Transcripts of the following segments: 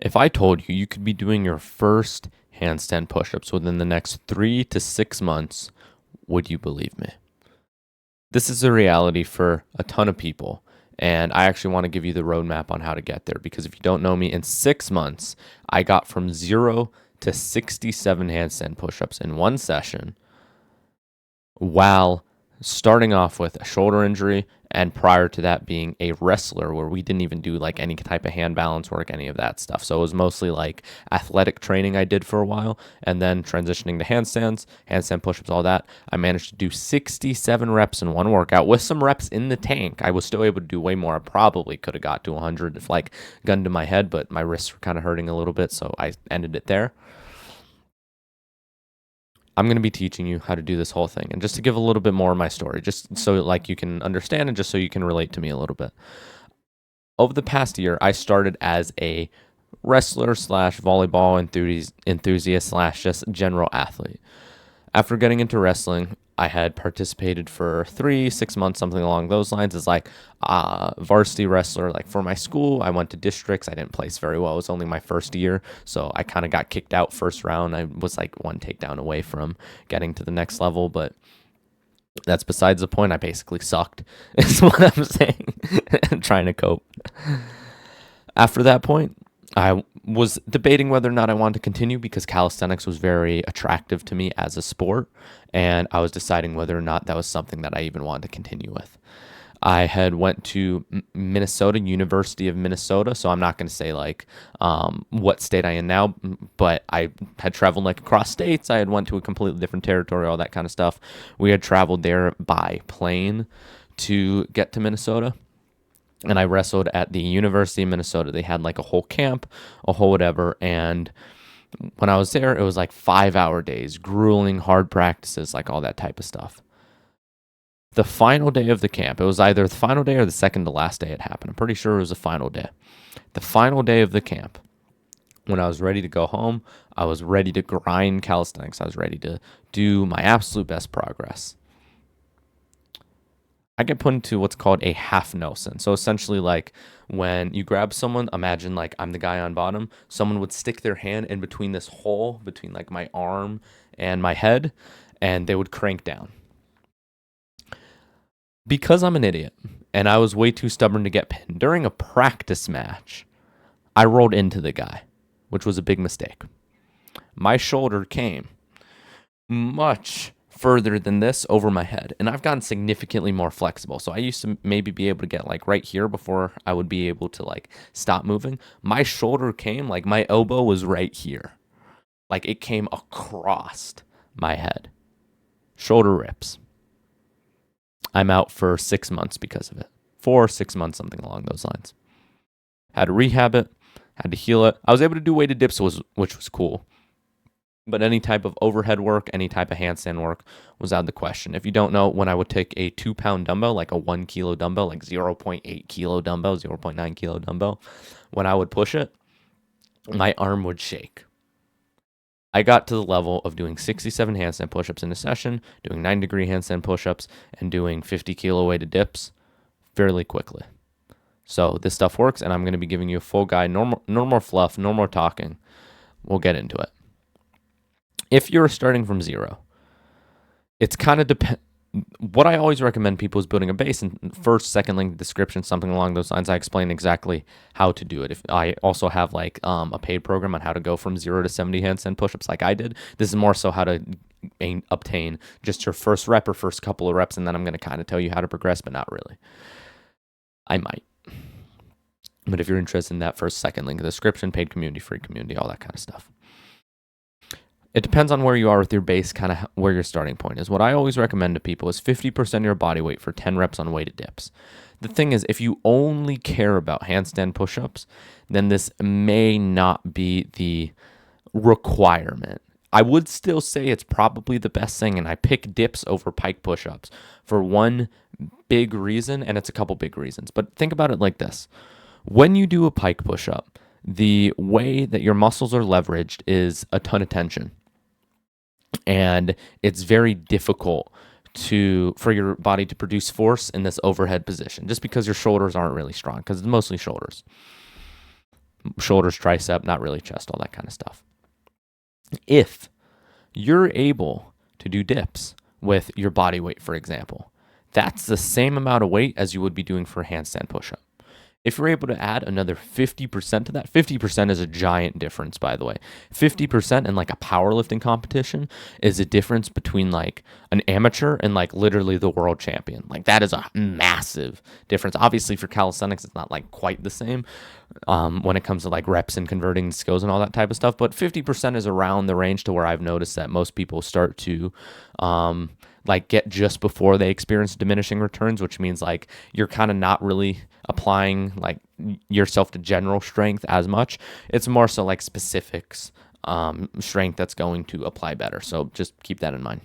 If I told you you could be doing your first handstand push-ups within the next 3 to 6 months, would you believe me? This is a reality for a ton of people. And I actually want to give you the roadmap on how to get there, because if you don't know me, in 6 months, I got from 0 to 67 handstand push-ups in one session, while starting off with a shoulder injury, and prior to that being a wrestler where we didn't even do like any type of hand balance work, any of that stuff. So it was mostly like athletic training I did for a while, and then transitioning to handstands, handstand push-ups, all that. I managed to do 67 reps in one workout with some reps in the tank. I was still able to do way more. I probably could have got to 100 if like gun to my head, but my wrists were kind of hurting a little bit, so I ended it there. I'm going to be teaching you how to do this whole thing. And just to give a little bit more of my story, just so like you can understand and just so you can relate to me a little bit. Over the past year, I started as a wrestler slash volleyball enthusiast slash just general athlete. After getting into wrestling, I had participated for 3 6 months, something along those lines, as like a varsity wrestler. Like for my school, I went to districts. I didn't place very well. It was only my first year, so I kind of got kicked out first round. I was like one takedown away from getting to the next level, but that's besides the point. I basically sucked, is what I'm saying, trying to cope. After that point, I was debating whether or not I wanted to continue, because calisthenics was very attractive to me as a sport, and I was deciding whether or not that was something that I even wanted to continue with. I had went to Minnesota, University of Minnesota, so I'm not going to say like what state I am now, but I had traveled like across states. I had went to a completely different territory, all that kind of stuff. We had traveled there by plane to get to Minnesota, and I wrestled at the University of Minnesota. They had like a whole camp, a whole whatever, and when I was there, it was like 5-hour days, grueling, hard practices, like all that type of stuff. The final day of the camp, it was either the final day or the second to last day it happened. I'm pretty sure it was the final day. The final day of the camp, when I was ready to go home, I was ready to grind calisthenics. I was ready to do my absolute best progress. I get put into what's called a half Nelson. So essentially, like when you grab someone, imagine like I'm the guy on bottom. Someone would stick their hand in between this hole between like my arm and my head, and they would crank down. Because I'm an idiot and I was way too stubborn to get pinned, during a practice match, I rolled into the guy, which was a big mistake. My shoulder came much further than this over my head, and I've gotten significantly more flexible. So I used to maybe be able to get like right here before I would be able to like stop moving. My shoulder came like my elbow was right here, like it came across my head. Shoulder rips. I'm out for 6 months because of it. 4 or 6 months, something along those lines. Had to rehab it, had to heal it. I was able to do weighted dips, which was cool. But any type of overhead work, any type of handstand work was out of the question. If you don't know, when I would take a 2-pound dumbbell, like a 1 kilo dumbbell, like 0.8 kilo dumbbell, 0.9 kilo dumbbell, when I would push it, my arm would shake. I got to the level of doing 67 handstand push-ups in a session, doing 9-degree handstand push-ups, and doing 50 kilo weighted dips fairly quickly. So this stuff works, and I'm going to be giving you a full guide. No more fluff, no more talking. We'll get into it. If you're starting from zero, it's kind of what I always recommend people is building a base, and first, second link description, something along those lines. I explain exactly how to do it. If I also have like a paid program on how to go from 0 to 70 handstand push-ups like I did. This is more so how to obtain just your first rep or first couple of reps, and then I'm going to kind of tell you how to progress, but not really. I might. But if you're interested in that, first, second link in the description, paid community, free community, all that kind of stuff. It depends on where you are with your base, kind of where your starting point is. What I always recommend to people is 50% of your body weight for 10 reps on weighted dips. The thing is, if you only care about handstand push-ups, then this may not be the requirement. I would still say it's probably the best thing, and I pick dips over pike push-ups for one big reason, and it's a couple big reasons. But think about it like this. When you do a pike push-up, the way that your muscles are leveraged is a ton of tension. And it's very difficult for your body to produce force in this overhead position, just because your shoulders aren't really strong, because it's mostly shoulders. shoulders, tricep, not really chest, all that kind of stuff. If you're able to do dips with your body weight, for example, that's the same amount of weight as you would be doing for a handstand push-up. If you're able to add another 50% to that, 50% is a giant difference, by the way. 50% in like a powerlifting competition is a difference between like an amateur and like literally the world champion. Like that is a massive difference. Obviously for calisthenics, it's not like quite the same when it comes to like reps and converting skills and all that type of stuff. But 50% is around the range to where I've noticed that most people start to like get just before they experience diminishing returns, which means like you're kind of not really applying like yourself to general strength as much. It's more so like specifics strength that's going to apply better. So just keep that in mind.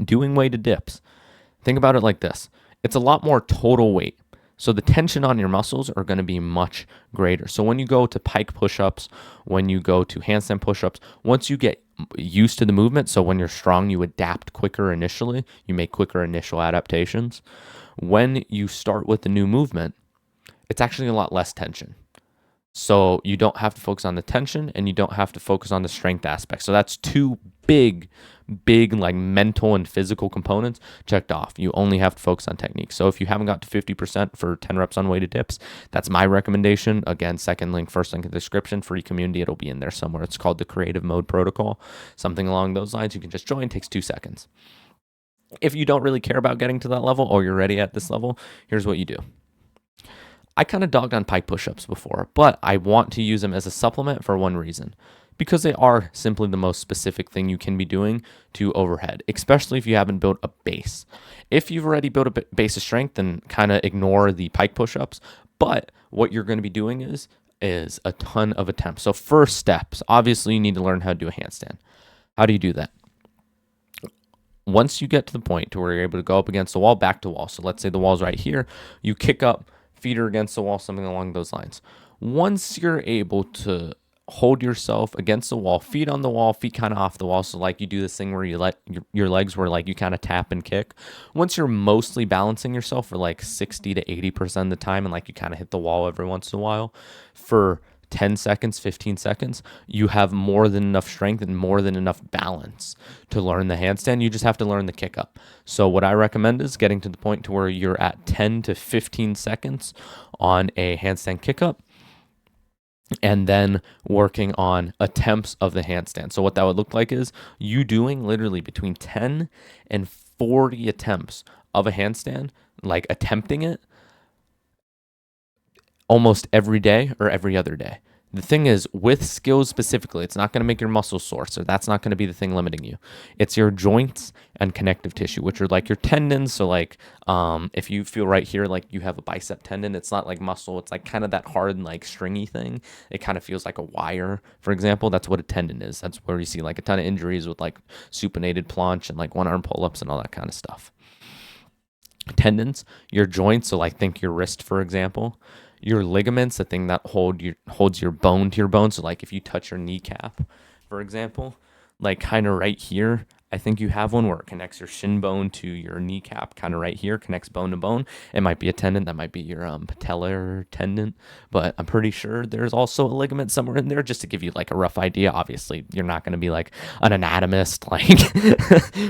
Doing weighted dips. Think about it like this. It's a lot more total weight. So the tension on your muscles are going to be much greater. So when you go to pike push-ups, when you go to handstand push-ups, once you get used to the movement, so when you're strong, you adapt quicker initially, you make quicker initial adaptations. When you start with the new movement, it's actually a lot less tension. So you don't have to focus on the tension and you don't have to focus on the strength aspect. So that's two big like mental and physical components checked off. You only have to focus on technique. So if you haven't got to 50% for 10 reps on weighted dips, that's my recommendation. Again, second link, first link in the description, free community. It'll be in there somewhere. It's called the Creative Mode Protocol, something along those lines. You can just join, takes 2 seconds. If you don't really care about getting to that level or you're ready at this level, here's what you do. I kind of dogged on pike push-ups before, but I want to use them as a supplement for one reason. Because they are simply the most specific thing you can be doing to overhead, especially if you haven't built a base. If you've already built a base of strength, then kind of ignore the pike push-ups. But what you're going to be doing is a ton of attempts. So first steps, obviously you need to learn how to do a handstand. How do you do that? Once you get to the point to where you're able to go up against the wall, back to wall. So let's say the wall's right here. You kick up, feet are against the wall, something along those lines. Once you're able to hold yourself against the wall, feet on the wall, feet kind of off the wall. So like you do this thing where you let your legs where like you kind of tap and kick. Once you're mostly balancing yourself for like 60 to 80% of the time and like you kind of hit the wall every once in a while for 10 seconds, 15 seconds, you have more than enough strength and more than enough balance to learn the handstand. You just have to learn the kick up. So what I recommend is getting to the point to where you're at 10 to 15 seconds on a handstand kick up, and then working on attempts of the handstand. So what that would look like is you doing literally between 10 and 40 attempts of a handstand, like attempting it almost every day or every other day. The thing is, with skills specifically, it's not going to make your muscles sore, so that's not going to be the thing limiting you. It's your joints and connective tissue, which are like your tendons. So like if you feel right here, like you have a bicep tendon, it's not like muscle. It's like kind of that hard, like stringy thing. It kind of feels like a wire, for example. That's what a tendon is. That's where you see like a ton of injuries with like supinated planche and like one arm pull-ups and all that kind of stuff. Tendons, your joints, so like think your wrist, for example. Your ligaments, the thing that holds your bone to your bone. So like if you touch your kneecap, for example, like kind of right here, I think you have one where it connects your shin bone to your kneecap, kind of right here, connects bone to bone. It might be a tendon, that might be your patellar tendon, but I'm pretty sure there's also a ligament somewhere in there, just to give you like a rough idea. Obviously, you're not going to be like an anatomist, like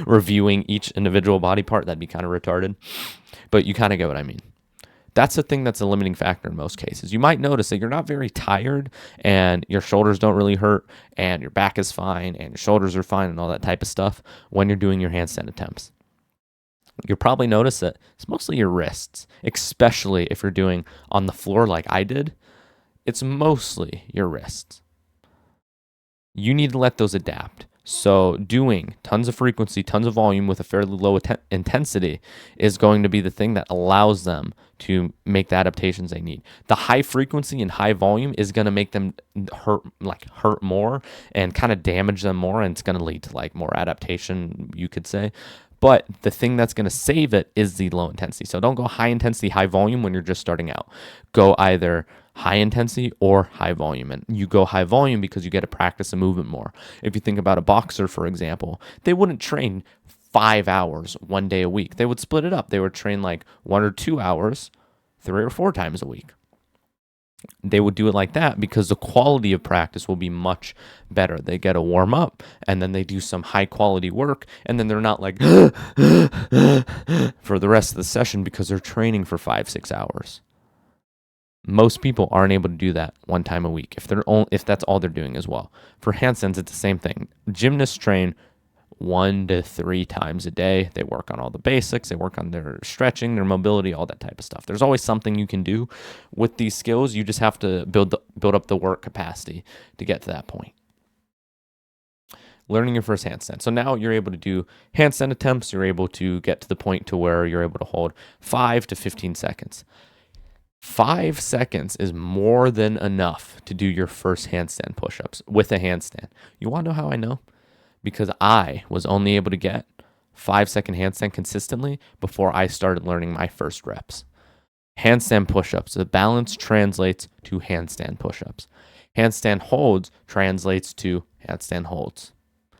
reviewing each individual body part. That'd be kind of retarded, but you kind of get what I mean. That's the thing that's a limiting factor in most cases. You might notice that you're not very tired and your shoulders don't really hurt and your back is fine and your shoulders are fine and all that type of stuff when you're doing your handstand attempts. You'll probably notice that it's mostly your wrists, especially if you're doing on the floor like I did. It's mostly your wrists. You need to let those adapt. So doing tons of frequency, tons of volume with a fairly low intensity is going to be the thing that allows them to make the adaptations they need. The high frequency and high volume is going to make them hurt more and kind of damage them more, and it's going to lead to like more adaptation, you could say. But the thing that's going to save it is the low intensity. So don't go high intensity, high volume when you're just starting out. Go either high intensity or high volume. And you go high volume because you get to practice a movement more. If you think about a boxer, for example, they wouldn't train 5 hours one day a week. They would split it up. They would train like 1 or 2 hours 3 or 4 times a week. They would do it like that because the quality of practice will be much better. They get a warm up and then they do some high quality work, and then they're not like for the rest of the session because they're training for 5-6 hours. Most people aren't able to do that one time a week if that's all they're doing as well. For handstands, it's the same thing. Gymnasts train 1 to 3 times a day. They work on all the basics. They work on their stretching, their mobility, all that type of stuff. There's always something you can do with these skills. You just have to build up the work capacity to get to that point. Learning your first handstand. So now you're able to do handstand attempts. You're able to get to the point to where you're able to hold 5 to 15 seconds. 5 seconds is more than enough to do your first handstand push-ups with a handstand. You want to know how I know? Because I was only able to get 5-second handstand consistently before I started learning my first reps. Handstand push-ups, the balance translates to handstand push-ups. Handstand holds translates to handstand holds.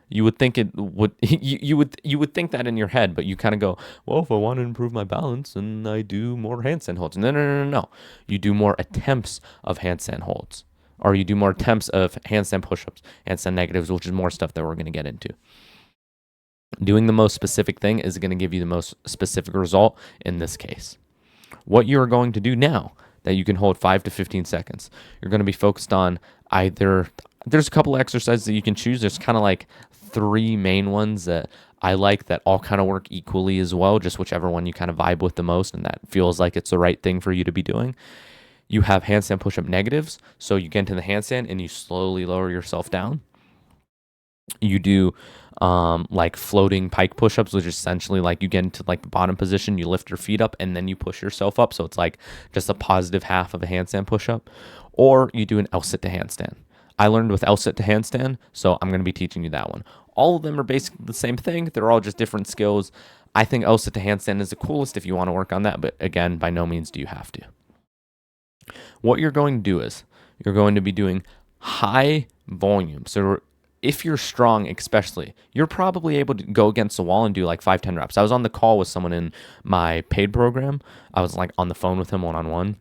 You would think it would you would think that in your head, but you kind of go, well, if I want to improve my balance, and I do more handstand holds. No. You do more attempts of handstand holds. Or you do more attempts of handstand push-ups, handstand negatives, which is more stuff that we're going to get into. Doing the most specific thing is going to give you the most specific result in this case. What you're going to do now that you can hold 5 to 15 seconds, you're going to be focused on either, there's a couple of exercises that you can choose. There's kind of like 3 main ones that I like that all kind of work equally as well, just whichever one you kind of vibe with the most and that feels like it's the right thing for you to be doing. You have handstand push-up negatives, so you get into the handstand and you slowly lower yourself down. You do like floating pike push-ups, which is essentially like you get into like the bottom position, you lift your feet up, and then you push yourself up, so it's like just a positive half of a handstand push-up. Or you do an L-sit to handstand. I learned with L-sit to handstand, so I'm going to be teaching you that one. All of them are basically the same thing. They're all just different skills. I think L-sit to handstand is the coolest if you want to work on that, but again, by no means do you have to. What you're going to do is you're going to be doing high volume. So if you're strong, especially, you're probably able to go against the wall and do like 5-10 reps. I was on the call with someone in my paid program. I was like on the phone with him one-on-one,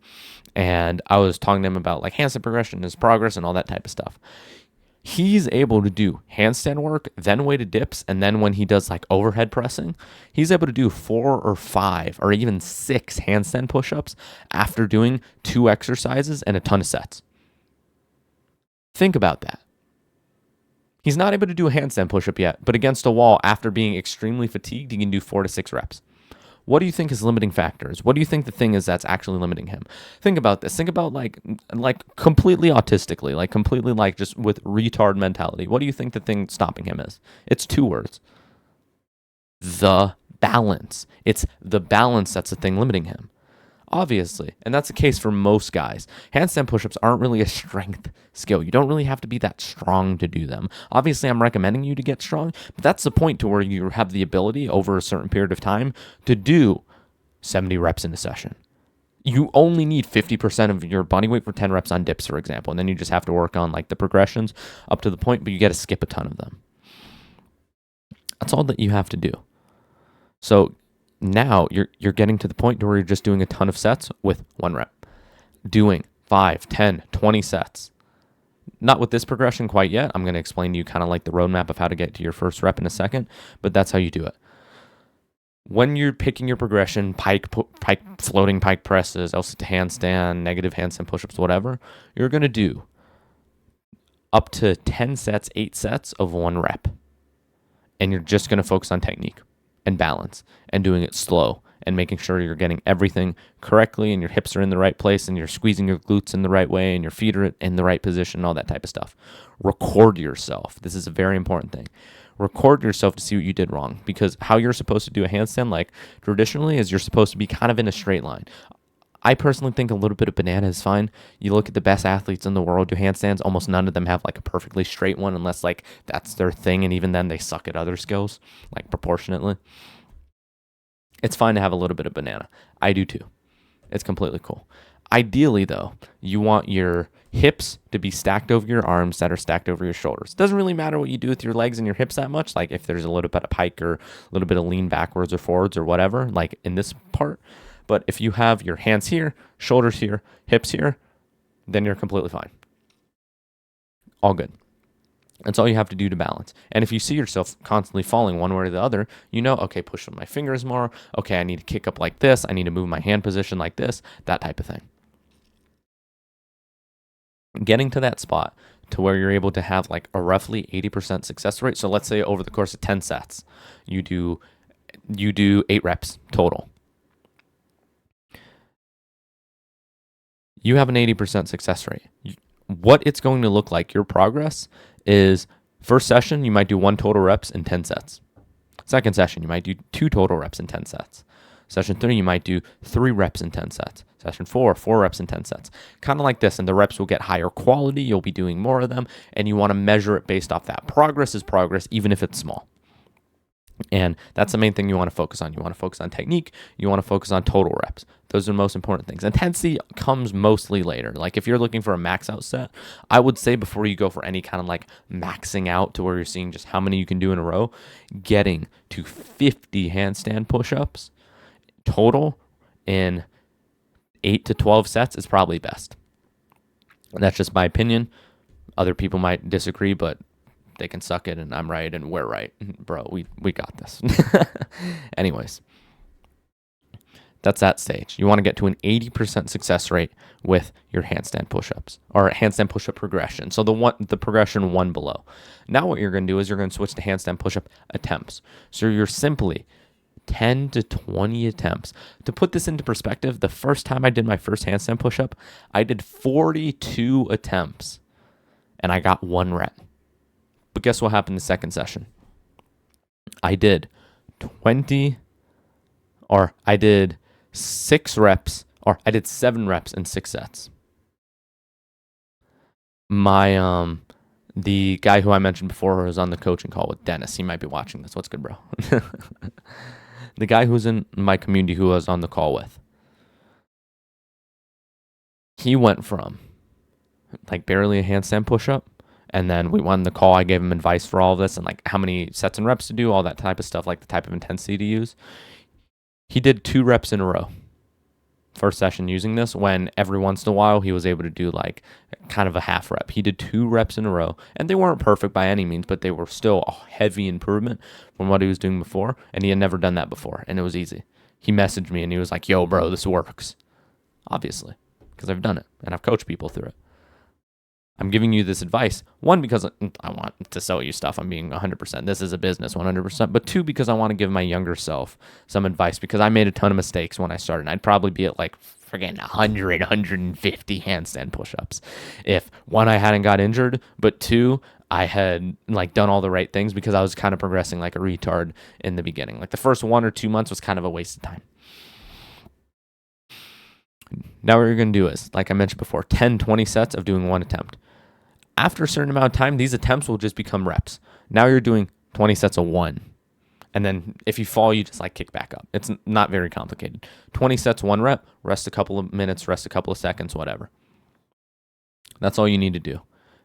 and I was talking to him about like handstand progression, his progress, and all that type of stuff. He's able to do handstand work, then weighted dips, and then when he does like overhead pressing, he's able to do 4 or 5 or even 6 handstand push-ups after doing 2 exercises and a ton of sets. Think about that. He's not able to do a handstand push-up yet, but against a wall after being extremely fatigued, he can do 4 to 6 reps. What do you think his limiting factors? What do you think the thing is that's actually limiting him? Think about this. Think about like completely autistically, like completely like just with retard mentality. What do you think the thing stopping him is? It's 2 words. The balance. It's the balance that's the thing limiting him. Obviously, and that's the case for most guys. Handstand push-ups aren't really a strength skill. You don't really have to be that strong to do them. Obviously, I'm recommending you to get strong, but that's the point to where you have the ability over a certain period of time to do 70 reps in a session. You only need 50% of your body weight for 10 reps on dips, for example, and then you just have to work on like the progressions up to the point, but you got to skip a ton of them. That's all that you have to do. So now you're getting to the point where you're just doing a ton of sets with 1 rep. Doing 5, 10, 20 sets. Not with this progression quite yet. I'm going to explain to you kind of like the roadmap of how to get to your first rep in a second, but that's how you do it. When you're picking your progression, floating pike presses, L-sit to handstand, negative handstand push-ups, whatever, you're going to do up to 10 sets, 8 sets of 1 rep. And you're just going to focus on technique and balance and doing it slow and making sure you're getting everything correctly and your hips are in the right place and you're squeezing your glutes in the right way and your feet are in the right position and all that type of stuff. Record yourself. This is a very important thing. Record yourself to see what you did wrong, because how you're supposed to do a handstand like traditionally is you're supposed to be kind of in a straight line. I personally think a little bit of banana is fine. You look at the best athletes in the world do handstands, almost none of them have like a perfectly straight one unless like that's their thing, and even then they suck at other skills, like proportionately. It's fine to have a little bit of banana. I do too. It's completely cool. Ideally though, you want your hips to be stacked over your arms that are stacked over your shoulders. It doesn't really matter what you do with your legs and your hips that much, like if there's a little bit of pike or a little bit of lean backwards or forwards or whatever, like in this part. But if you have your hands here, shoulders here, hips here, then you're completely fine. All good. That's all you have to do to balance. And if you see yourself constantly falling one way or the other, you know, okay, push with my fingers more. Okay, I need to kick up like this. I need to move my hand position like this, that type of thing. Getting to that spot to where you're able to have like a roughly 80% success rate. So let's say over the course of 10 sets, you do 8 reps total. You have an 80% success rate. What it's going to look like, your progress is first session, you might do 1 total reps in 10 sets. Second session, you might do 2 total reps in 10 sets. Session 3, you might do 3 reps in 10 sets. Session 4, 4 reps in 10 sets. Kind of like this, and the reps will get higher quality. You'll be doing more of them, and you want to measure it based off that. Progress is progress, even if it's small. And that's the main thing you want to focus on. You want to focus on technique. You want to focus on total reps. Those are the most important things. Intensity comes mostly later. Like if you're looking for a max out set, I would say before you go for any kind of like maxing out to where you're seeing just how many you can do in a row, getting to 50 handstand push-ups total in 8 to 12 sets is probably best. And that's just my opinion. Other people might disagree, but they can suck it, and I'm right, and we're right. Bro, we got this. Anyways, that's that stage. You want to get to an 80% success rate with your handstand push-ups, or handstand push-up progression. So the progression 1 below. Now what you're going to do is you're going to switch to handstand push-up attempts. So you're simply 10 to 20 attempts. To put this into perspective, the first time I did my first handstand push-up, I did 42 attempts, and I got 1 rep. But guess what happened the second session? I did 6 reps, or I did 7 reps in 6 sets. My the guy who I mentioned before who was on the coaching call with Dennis, he might be watching this. What's good, bro? The guy who's in my community who I was on the call with, he went from like barely a handstand push-up. And then we won the call. I gave him advice for all of this and like how many sets and reps to do, all that type of stuff, like the type of intensity to use. He did 2 reps in a row. First session using this, when every once in a while he was able to do like kind of a half rep. He did 2 reps in a row, and they weren't perfect by any means, but they were still a heavy improvement from what he was doing before. And he had never done that before, and it was easy. He messaged me and he was like, "Yo, bro, this works." Obviously, because I've done it and I've coached people through it. I'm giving you this advice, 1, because I want to sell you stuff. I'm being 100%. This is a business, 100%. But 2, because I want to give my younger self some advice, because I made a ton of mistakes when I started. I'd probably be at like friggin' 100, 150 handstand push-ups. If 1, I hadn't got injured, but 2, I had like done all the right things, because I was kind of progressing like a retard in the beginning. Like the first 1 or 2 months was kind of a waste of time. Now what you're going to do is, like I mentioned before, 10, 20 sets of doing 1 attempt. After a certain amount of time, these attempts will just become reps. Now you're doing 20 sets of 1. And then if you fall, you just like kick back up. It's not very complicated. 20 sets, 1 rep, rest a couple of minutes, rest a couple of seconds, whatever. That's all you need to do.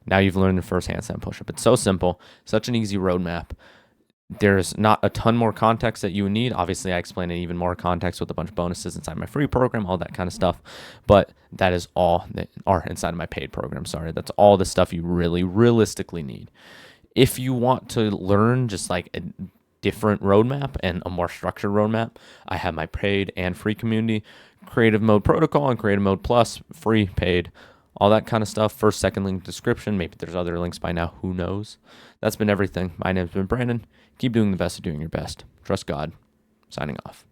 Now you've learned the first handstand push-up. It's so simple, such an easy roadmap. There's not a ton more context that you would need. Obviously, I explain it even more context with a bunch of bonuses inside my free program, all that kind of stuff. But that is all that are inside of my paid program. Sorry, that's all the stuff you really realistically need. If you want to learn just like a different roadmap and a more structured roadmap, I have my paid and free community, Creative Mode Protocol and Creative Mode Plus, free, paid, all that kind of stuff. First, second link description. Maybe there's other links by now. Who knows? That's been everything. My name's been Brandon. Keep doing the best of doing your best. Trust God. Signing off.